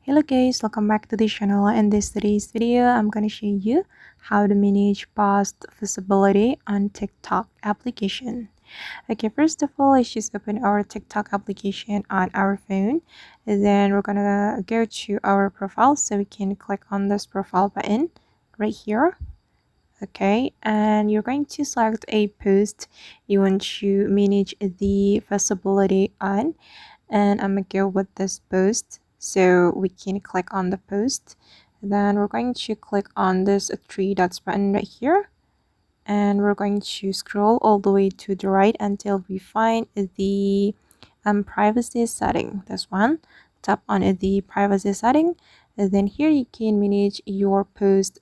Hello guys, welcome back to the channel. In today's video, I'm gonna show you how to manage post visibility on TikTok application. Okay, first of all, let's just open our TikTok application on our phone. And then we're gonna go to our profile, so we can click on this profile button right here. Okay, and you're going to select a post you want to manage the visibility on, and I'm gonna go with this post, so we can click on the post. Then we're going to click on this three dots button right here, and we're going to scroll all the way to the right until we find the privacy setting. This one, tap on the privacy setting, and then here you can manage your post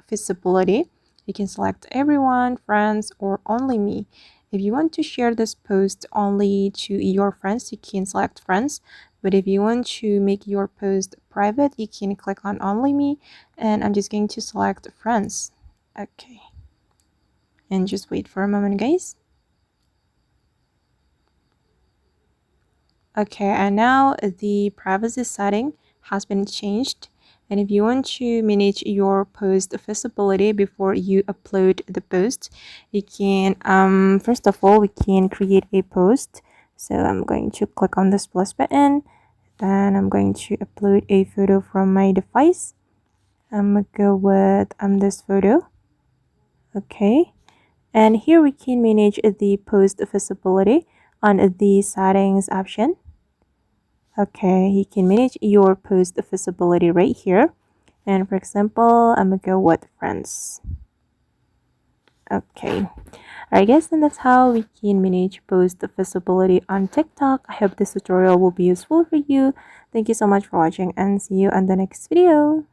visibility. You can select everyone, friends, or only me. If you want to share this post only to your friends, you can select friends. But if you want to make your post private, you can click on only me, and I'm just going to select friends. Okay, and just wait for a moment, guys. Okay, and now the privacy setting has been changed. And if you want to manage your post visibility before you upload the post, you can, first of all, we can create a post. So I'm going to click on this plus button. Then I'm going to upload a photo from my device. I'm gonna go with this photo. Okay, and here we can manage the post visibility on the settings option. Okay, you can manage your post visibility right here. And for example, I'm gonna go with friends. Okay, alright guys, and that's how we can manage post visibility on TikTok. I hope this tutorial will be useful for you. Thank you so much for watching, and see you on the next video.